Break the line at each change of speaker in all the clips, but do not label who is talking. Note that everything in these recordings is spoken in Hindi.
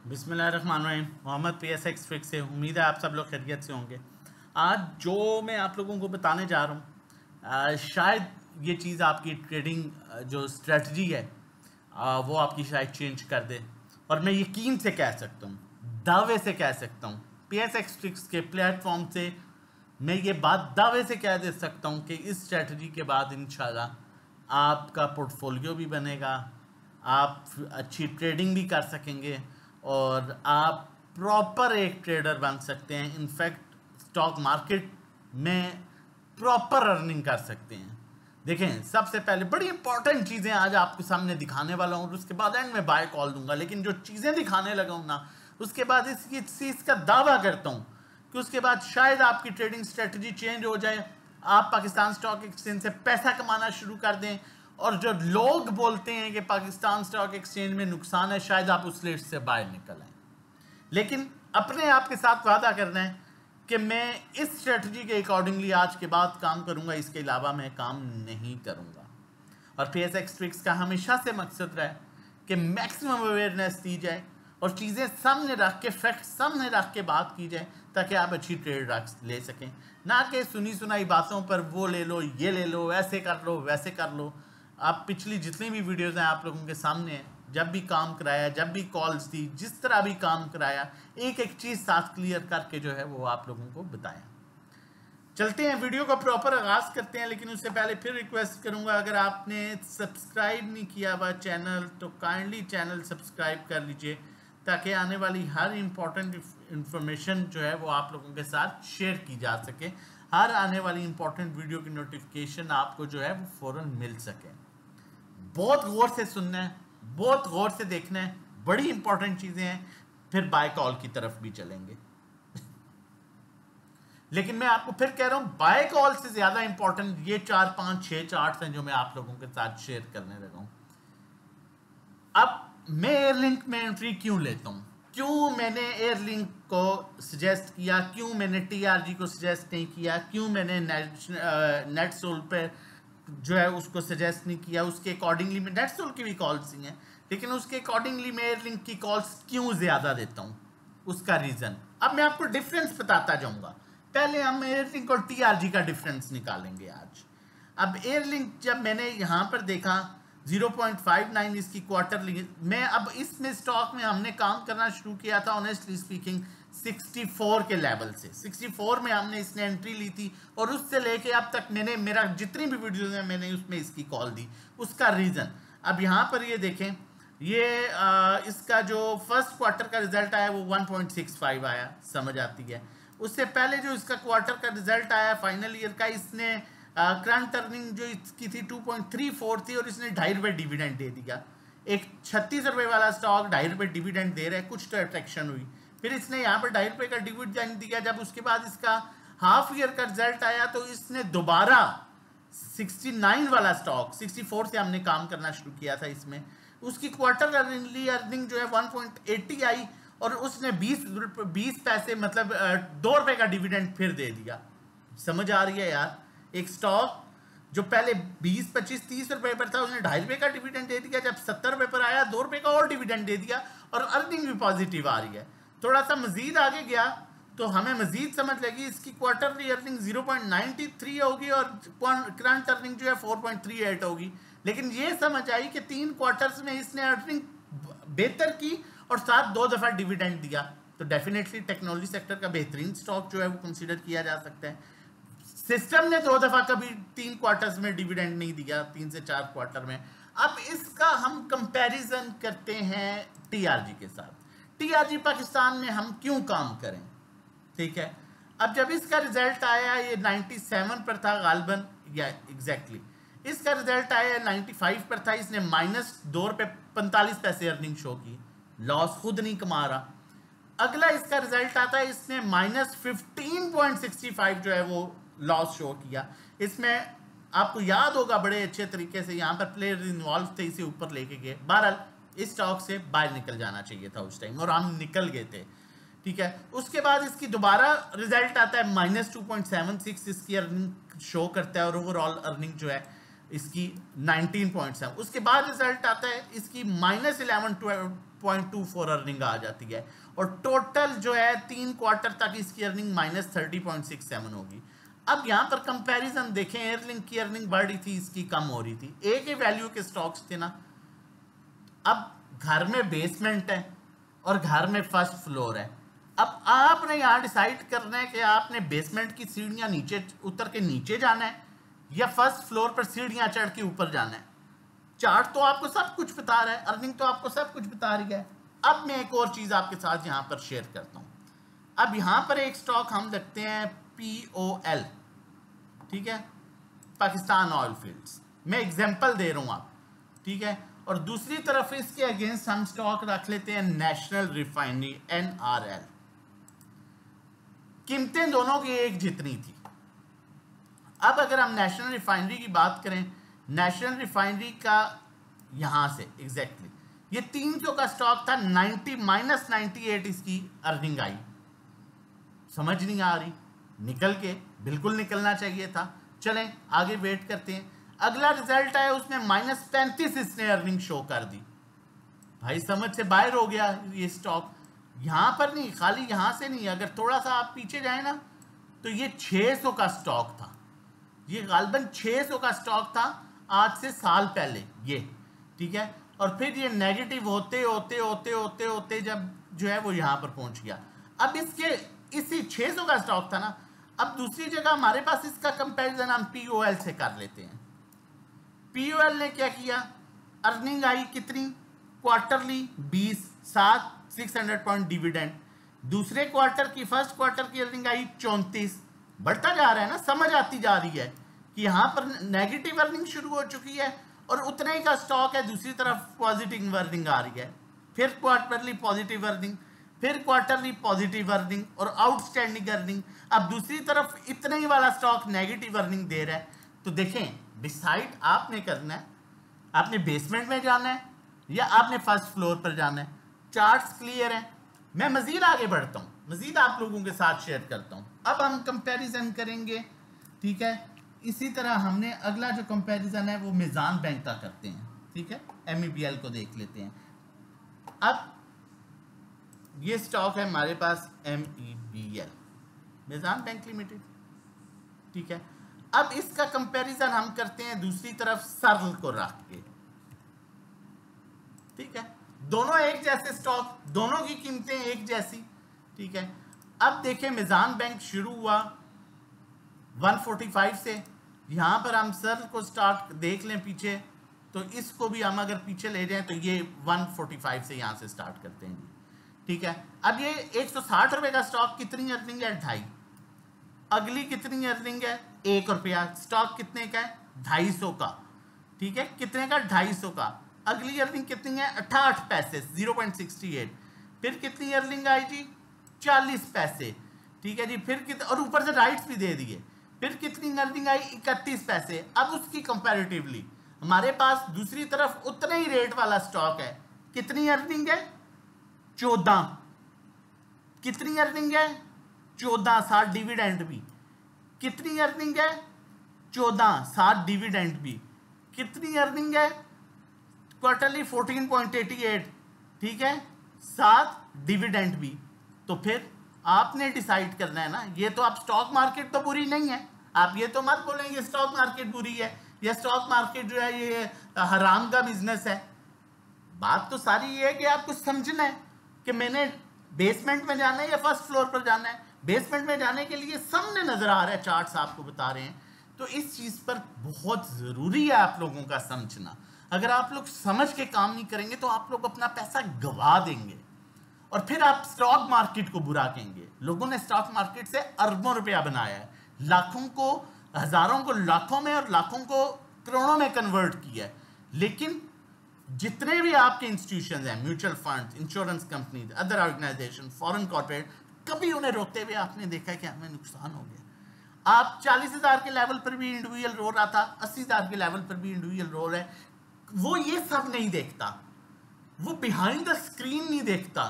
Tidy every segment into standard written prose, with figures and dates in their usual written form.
बिस्मिल्लाहिर्रहमानिर्रहीम। मोहम्मद PSX ट्रिक से उम्मीद है आप सब लोग खैरियत से होंगे। आज जो मैं आप लोगों को बताने जा रहा हूँ शायद ये चीज़ आपकी ट्रेडिंग जो स्ट्रेटजी है वो आपकी शायद चेंज कर दे। और मैं यकीन से कह सकता हूँ, दावे से कह सकता हूँ, PSX ट्रिक्स के प्लेटफॉर्म से मैं ये बात दावे से कह दे सकता हूँ कि इस स्ट्रेटजी के बाद इंशाल्लाह आपका पोर्टफोलियो भी बनेगा, आप अच्छी ट्रेडिंग भी कर सकेंगे और आप प्रॉपर एक ट्रेडर बन सकते हैं। इनफैक्ट स्टॉक मार्केट में प्रॉपर अर्निंग कर सकते हैं। देखें, सबसे पहले बड़ी इंपॉर्टेंट चीज़ें आज आपके सामने दिखाने वाला हूँ और उसके बाद एंड में बाय कॉल दूंगा। लेकिन जो चीज़ें दिखाने लगा हूँ ना, उसके बाद इसकी चीज़ का दावा करता हूँ कि उसके बाद शायद आपकी ट्रेडिंग स्ट्रेटजी चेंज हो जाए, आप पाकिस्तान स्टॉक एक्सचेंज से पैसा कमाना शुरू कर दें। और जो लोग बोलते हैं कि पाकिस्तान स्टॉक एक्सचेंज में नुकसान है, शायद आप उस लिस्ट से बाहर निकल आए। लेकिन अपने आप के साथ वादा करना है कि मैं इस स्ट्रेटजी के अकॉर्डिंगली आज के बाद काम करूंगा, इसके अलावा मैं काम नहीं करूंगा। और PSX ट्रिक्स का हमेशा से मकसद रहा है कि मैक्सिमम अवेयरनेस दी जाए और चीज़ें सामने रख के, फैक्ट सामने रख के बात की जाए ताकि आप अच्छी ट्रेड ले सकें, ना कि सुनी सुनाई बातों पर वो ले लो, ये ले लो, ऐसे कर लो, वैसे कर लो। आप पिछली जितनी भी वीडियोज़ हैं आप लोगों के सामने हैं, जब भी काम कराया, जब भी कॉल्स दी, जिस तरह भी काम कराया, एक एक चीज़ साथ क्लियर करके जो है वो आप लोगों को बताया। चलते हैं, वीडियो का प्रॉपर आगाज़ करते हैं। लेकिन उससे पहले फिर रिक्वेस्ट करूंगा, अगर आपने सब्सक्राइब नहीं किया हुआ चैनल तो काइंडली चैनल सब्सक्राइब कर लीजिए ताकि आने वाली हर इम्पॉर्टेंट इंफॉर्मेशन जो है वो आप लोगों के साथ शेयर की जा सके। हर आने वाली इम्पॉर्टेंट वीडियो की नोटिफिकेशन आपको जो है वो फ़ौरन मिल सके। बहुत गौर से सुनना है, बहुत गौर से देखना है, बड़ी इंपॉर्टेंट चीजें हैं। फिर बाय कॉल की तरफ भी चलेंगे। लेकिन मैं आपको फिर कह रहा हूं, बाय कॉल से ज्यादा इंपॉर्टेंट ये 4 5 6 चार्ट्स हैं जो मैं आप लोगों के साथ शेयर करने लगा हूं। अब मैं एयरलिंक में एंट्री क्यों लेता हूं, क्यों मैंने एयरलिंक को सजेस्ट किया, क्यों मैंने TRG को सजेस्ट नहीं किया, क्यों मैंने नेटसोल पे जो है उसको सजेस्ट नहीं किया। उसके अकॉर्डिंगली मैं नेटसोल की भी कॉल्स ही हैं, लेकिन उसके अकॉर्डिंगली मैं एयरलिंक की कॉल्स क्यों ज़्यादा देता हूँ, उसका रीज़न अब मैं आपको डिफरेंस बताता जाऊँगा। पहले हम एयरलिंक और TRG का डिफरेंस निकालेंगे आज। अब एयरलिंक जब मैंने यहाँ पर देखा 0.59 इसकी क्वार्टरली, मैं अब इसमें स्टॉक में हमने काम करना शुरू किया था ऑनेस्टली स्पीकिंग 64 के लेवल से। 64 में हमने इसने एंट्री ली थी और उससे लेके अब तक मैंने मेरा जितनी भी वीडियोस हैं मैंने उसमें इसकी कॉल दी। उसका रीज़न अब यहाँ पर ये देखें, ये इसका जो फर्स्ट क्वार्टर का रिजल्ट आया वो 1.65 आया, समझ आती है। उससे पहले जो इसका क्वार्टर का रिजल्ट आया फाइनल ईयर का, इसने करंट अर्निंग जो इसकी थी 2.34 थी और इसने 2.5 रुपये डिविडेंड दे दिया। एक 36 रुपये वाला स्टॉक 2.5 रुपये डिविडेंड दे रहा है, कुछ तो अट्रैक्शन हुई। फिर इसने यहाँ पर 2.5 रुपये का डिविडेंड दिया। जब उसके बाद इसका हाफ ईयर का रिजल्ट आया तो इसने दोबारा 69 वाला स्टॉक, 64 से हमने काम करना शुरू किया था इसमें, उसकी क्वार्टर अर्निंग जो है 1.80 आई और उसने 20 पैसे मतलब 2 रुपये का डिविडेंड फिर दे दिया। समझ आ रही है यार, एक स्टॉक जो पहले 20 25 30 रुपए पर था उसने 2.5 रुपये का डिविडेंड दे दिया, जब 70 रुपये पर आया 2 रुपये का और डिविडेंड दे दिया और अर्निंग भी पॉजिटिव आ रही है। थोड़ा सा मजीद आगे गया तो हमें मजीद समझ लगी, इसकी क्वार्टरली अर्निंग 0.93 होगी और करंट अर्निंग जो है 4.38 होगी। लेकिन ये समझ आई कि 3 क्वार्टर्स में इसने अर्निंग बेहतर की और साथ 2 दफ़ा डिविडेंड दिया, तो डेफिनेटली टेक्नोलॉजी सेक्टर का बेहतरीन स्टॉक जो है वो कंसीडर किया जा सकता है। सिस्टम ने 2 दफ़ा कभी 3 क्वार्टर्स में डिविडेंड नहीं दिया, 3 से 4 क्वार्टर में। अब इसका हम कंपैरिजन करते हैं TRG के साथ। TRG पाकिस्तान में हम क्यों काम करें, ठीक है। अब जब इसका रिजल्ट आया ये 97 पर था गालबन, या एग्जैक्टली इसका रिजल्ट आया 95 पर था, इसने -2 रुपये 45 पैसे अर्निंग शो की, लॉस खुद नहीं कमा रहा। अगला इसका रिजल्ट आता है, इसने -15.65 जो है वो लॉस शो किया। इसमें आपको याद होगा बड़े अच्छे तरीके से यहाँ पर प्लेयर इन्वॉल्व थे, इसे ऊपर लेके गए। बहरहाल इस स्टॉक से बाहर निकल जाना चाहिए था उस टाइम और हम निकल गए थे, ठीक है। उसके बाद इसकी दोबारा रिजल्ट आता है -2.76 इसकी अर्निंग शो करता है और ओवरऑल अर्निंग जो है इसकी 19.7। उसके बाद रिजल्ट आता है इसकी -11 -30.24 अर्निंग आ जाती है, और टोटल जो है 3 क्वार्टर तक इसकी अर्निंग -30.67 होगी। अब यहाँ पर कंपैरिजन देखें, एयरलिंक की अर्निंग बढ़ रही थी, इसकी कम हो रही थी, एक ही वैल्यू के स्टॉक्स थे ना। अब घर में बेसमेंट है और घर में फर्स्ट फ्लोर है, अब आपने यहाँ डिसाइड करना है कि आपने बेसमेंट की सीढ़ियाँ नीचे उतर के नीचे जाना है या फर्स्ट फ्लोर पर सीढ़ियाँ चढ़ के ऊपर जाना है। चार्ट तो आपको सब कुछ बता रहा है, अर्निंग तो आपको सब कुछ बता रही है। अब मैं एक और चीज़ आपके साथ यहाँ पर शेयर करता हूँ। अब यहाँ पर एक स्टॉक हम रखते हैं POL, ठीक है, पाकिस्तान ऑयल फील्ड्स, मैं एग्जांपल दे रहा हूँ आप, ठीक है। और दूसरी तरफ इसके अगेंस्ट हम स्टॉक रख लेते हैं नेशनल रिफाइनरी NRL। कीमतें दोनों की एक जितनी थी। अब अगर हम नेशनल रिफाइनरी की बात करें, नेशनल रिफाइनरी का यहां से एग्जैक्टली ये 300 का स्टॉक था, 98 इसकी अर्निंग आई। समझ नहीं आ रही, निकल के बिल्कुल निकलना चाहिए था। चलें आगे वेट करते हैं, अगला रिजल्ट आया उसमें -35 इसने अर्निंग शो कर दी। भाई समझ से बाहर हो गया ये स्टॉक। यहां पर नहीं, खाली यहां से नहीं, अगर थोड़ा सा आप पीछे जाए ना तो ये 600 का स्टॉक था, ये गालबन 600 का स्टॉक था आज से साल पहले ये, ठीक है। और फिर ये नेगेटिव होते होते होते होते होते जब जो है वो यहाँ पर पहुंच गया। अब इसके इसी 600 का स्टॉक था ना, अब दूसरी जगह हमारे पास इसका कंपैरिजन हम POL से कर लेते हैं। POL ने क्या किया, अर्निंग आई कितनी, क्वार्टरली 20, 600 पॉइंट डिविडेंड। दूसरे क्वार्टर की, फर्स्ट क्वार्टर की अर्निंग आई 34, बढ़ता जा रहा है ना, समझ आती जा रही है कि यहाँ पर नेगेटिव अर्निंग शुरू हो चुकी है और उतना ही का स्टॉक है, दूसरी तरफ पॉजिटिव अर्निंग आ रही है। फिर क्वार्टरली पॉजिटिव अर्निंग, फिर क्वार्टरली पॉजिटिव अर्निंग और आउटस्टैंडिंग अर्निंग। अब दूसरी तरफ इतना ही वाला स्टॉक नेगेटिव अर्निंग दे रहा है। तो देखें, डिसाइड आपने करना है, आपने बेसमेंट में जाना है या आपने फर्स्ट फ्लोर पर जाना है। चार्ट्स क्लियर है, मैं मजीद आगे बढ़ता हूँ, मजीद आप लोगों के साथ शेयर करता हूँ। अब हम कंपैरिजन करेंगे, ठीक है। इसी तरह हमने अगला जो कंपैरिजन है वो मीज़ान बैंक का करते हैं, ठीक है। MEBL को देख लेते हैं। अब ये स्टॉक है हमारे पास MEBL, मीज़ान बैंक लिमिटेड, ठीक है। अब इसका कंपैरिजन हम करते हैं दूसरी तरफ सर्ल को रख के, ठीक है। दोनों एक जैसे स्टॉक, दोनों की कीमतें एक जैसी, ठीक है। अब देखें, मीज़ान बैंक शुरू हुआ 145 से, यहां पर हम सर्ल को स्टार्ट देख लें पीछे, तो इसको भी हम अगर पीछे ले जाएं तो ये 145 से यहां से स्टार्ट करते हैं, ठीक है। अब ये 160 रुपए का स्टॉक, कितनी अर्निंग है, 2.5। अगली कितनी अर्निंग है, 1 रुपया। स्टॉक कितने का है, 250 का, ठीक है। कितने का, 250 का। अगली अर्निंग कितनी है, 68 पैसे, 0.68। फिर कितनी अर्निंग आई जी, 40 पैसे, ठीक है जी। फिर और ऊपर से राइट्स भी दे दिए। फिर कितनी अर्निंग आई, 31 पैसे। अब उसकी कंपैरेटिवली हमारे पास दूसरी तरफ उतने ही रेट वाला स्टॉक है, कितनी अर्निंग है, 14। कितनी अर्निंग है, 14, 7 डिविडेंड भी। कितनी अर्निंग है, 14, 7 डिविडेंड भी। कितनी अर्निंग है, क्वार्टरली 14.88, ठीक है, 7 डिविडेंड भी। तो फिर आपने डिसाइड करना है ना, ये तो आप स्टॉक मार्केट तो बुरी नहीं है, आप ये तो मत बोलें ये स्टॉक मार्केट बुरी है, ये स्टॉक मार्केट जो है ये हराम का बिजनेस है। बात तो सारी ये है कि आपको समझना है कि मैंने बेसमेंट में जाना है या फर्स्ट फ्लोर पर जाना है। बेसमेंट में जाने के लिए सामने नजर आ रहा है, चार्ट्स आपको बता रहे हैं। तो इस चीज पर बहुत जरूरी है आप लोगों का समझना। अगर आप लोग समझ के काम नहीं करेंगे तो आप लोग अपना पैसा गवा देंगे और फिर आप स्टॉक मार्केट को बुरा कहेंगे। लोगों ने स्टॉक मार्केट से अरबों रुपया बनाया है, लाखों को, हजारों को लाखों में और लाखों को करोड़ों में कन्वर्ट किया है। लेकिन जितने भी आपके इंस्टीट्यूशंस हैं, mutual fund, insurance company, other organisation, foreign corporate, कभी उन्हें रोकते हुए आपने देखा कि हमें नुकसान हो गया। आप 40,000 के लेवल पर भी इंडिविजुअल रो रहा था, 80,000 के लेवल पर भी इंडिविजुअल रो रहा है। वो ये सब नहीं देखता, वो बिहाइंड द स्क्रीन नहीं देखता,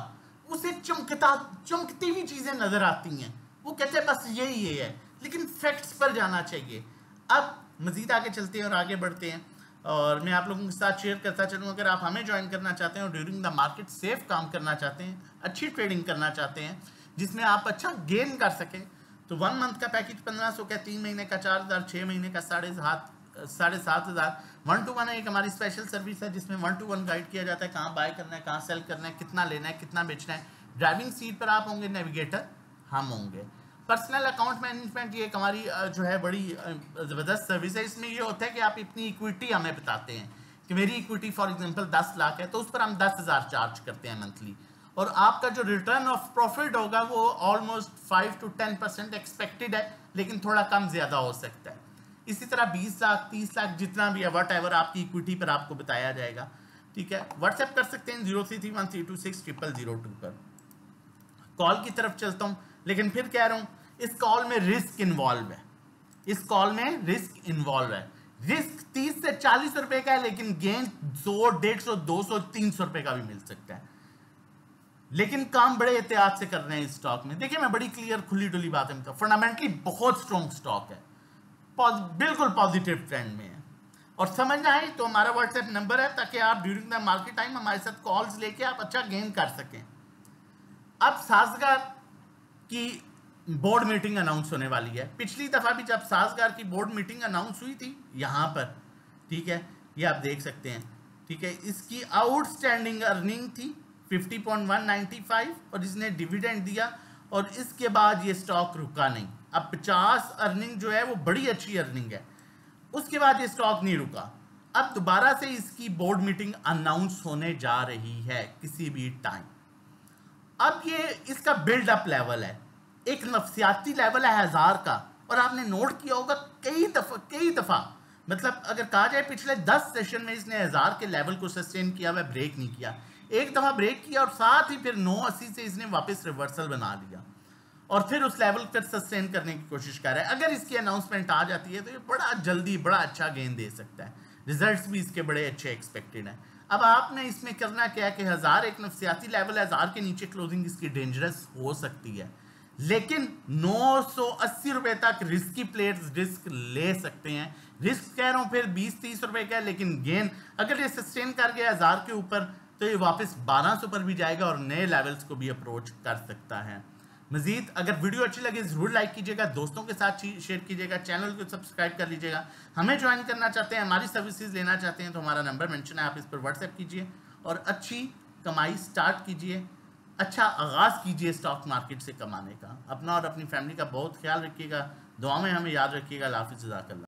उसे चमकती हुई चीजें नजर आती हैं। वो कहते हैं बस यही ये है, लेकिन फैक्ट्स पर जाना चाहिए। अब मजीद आगे चलते हैं और आगे बढ़ते हैं। और मैं आप लोगों के साथ शेयर करता चलूँ, अगर आप हमें ज्वाइन करना चाहते हैं और ड्यूरिंग द मार्केट सेफ काम करना चाहते हैं, अच्छी ट्रेडिंग करना चाहते हैं जिसमें आप अच्छा गेन कर सकें, तो 1 मंथ का पैकेज 1500 का, 3 महीने का 4000, 6 महीने का 7,500, 1-to-1 एक हमारी स्पेशल सर्विस है जिसमें 1-to-1 गाइड किया जाता है, कहाँ बाय करना है, कहाँ सेल करना है, कितना लेना है, कितना बेचना है। ड्राइविंग सीट पर आप होंगे, नेविगेटर हम होंगे। पर्सनल अकाउंट मैनेजमेंट ये एक हमारी जो है बड़ी ज़बरदस्त सर्विस है। इसमें ये होता है कि आप अपनी इक्विटी हमें बताते हैं कि मेरी इक्विटी फॉर एग्जांपल 10 लाख है, तो उस पर हम 10,000 चार्ज करते हैं मंथली, और आपका जो रिटर्न ऑफ प्रॉफिट होगा वो ऑलमोस्ट 5 to 10% एक्सपेक्टेड है, लेकिन थोड़ा कम ज़्यादा हो सकता है। इसी तरह 20 लाख 30 लाख जितना भी है वट एवर आपकी इक्विटी पर आपको बताया जाएगा। ठीक है, व्हाट्सएप कर सकते हैं 0331326002 पर। कॉल की तरफ चलता हूँ, लेकिन फिर कह रहा हूँ इस कॉल में रिस्क इन्वॉल्व है, इस कॉल में रिस्क इन्वॉल्व है। रिस्क 30 से 40 रुपए का है, लेकिन गेन 100, 150, 200, 300 रुपए का भी मिल सकता है, लेकिन काम बड़े एहतियात से कर रहे हैं इस स्टॉक में। देखिए मैं बड़ी क्लियर खुली डुली बातें बताऊं, फंडामेंटली बहुत स्ट्रॉन्ग स्टॉक है, बिल्कुल पॉजिटिव ट्रेंड में है। और समझना है तो हमारा व्हाट्सएप नंबर है, ताकि आप ड्यूरिंग द मार्केट टाइम हमारे साथ कॉल्स लेके आप अच्छा गेन कर सकें। अब साजगार की बोर्ड मीटिंग अनाउंस होने वाली है। पिछली दफा भी जब साजगार की बोर्ड मीटिंग अनाउंस हुई थी यहाँ पर, ठीक है, ये आप देख सकते हैं, ठीक है, इसकी आउटस्टैंडिंग अर्निंग थी 50.195 और इसने डिविडेंड दिया, और इसके बाद ये स्टॉक रुका नहीं। अब 50 अर्निंग जो है वो बड़ी अच्छी अर्निंग है, उसके बाद ये स्टॉक नहीं रुका। अब दोबारा से इसकी बोर्ड मीटिंग अनाउंस होने जा रही है किसी भी टाइम। अब ये इसका बिल्डअप लेवल है, एक नफसियाती लेवल है 1000 का, और आपने नोट किया होगा कई दफा, मतलब अगर कहा जाए पिछले 10 सेशन में इसने 1000 के लेवल को सस्टेन किया हुआ, ब्रेक नहीं किया। एक दफा ब्रेक किया और साथ ही फिर 980 से इसने वापस रिवर्सल बना लिया और फिर उस लेवल पर सस्टेन करने की कोशिश कर रहा है। अगर इसकी अनाउंसमेंट आ जाती है तो ये बड़ा जल्दी बड़ा अच्छा गेन दे सकता है, रिजल्ट्स भी इसके बड़े अच्छे एक्सपेक्टेड हैं। अब आपने इसमें करना क्या है कि 1000 एक नफसियाती लेवल है, 1000 के नीचे क्लोजिंग इसकी डेंजरस हो सकती है, लेकिन 980 रुपए तक रिस्की प्लेयर्स रिस्क ले सकते हैं। रिस्क कह रहा हूं फिर 20-30 रुपए का है, लेकिन गेन अगर ये सस्टेन कर गया 1000 के ऊपर तो ये वापस 1200 पर भी जाएगा और नए लेवल्स को भी अप्रोच कर सकता है। मजीद अगर वीडियो अच्छी लगे जरूर लाइक कीजिएगा, दोस्तों के साथ शेयर कीजिएगा, चैनल को सब्सक्राइब कर लीजिएगा। हमें ज्वाइन करना चाहते हैं, हमारी सर्विसेज लेना चाहते हैं तो हमारा नंबर मेंशन है, आप इस पर व्हाट्सएप कीजिए और अच्छी कमाई स्टार्ट कीजिए, अच्छा आगाज़ कीजिए स्टॉक मार्केट से कमाने का। अपना और अपनी फैमिली का बहुत ख्याल रखिएगा, दुआ में हमें याद रखिएगा। अल्लाह हाफ़िज़, जज़ाकल्लाह।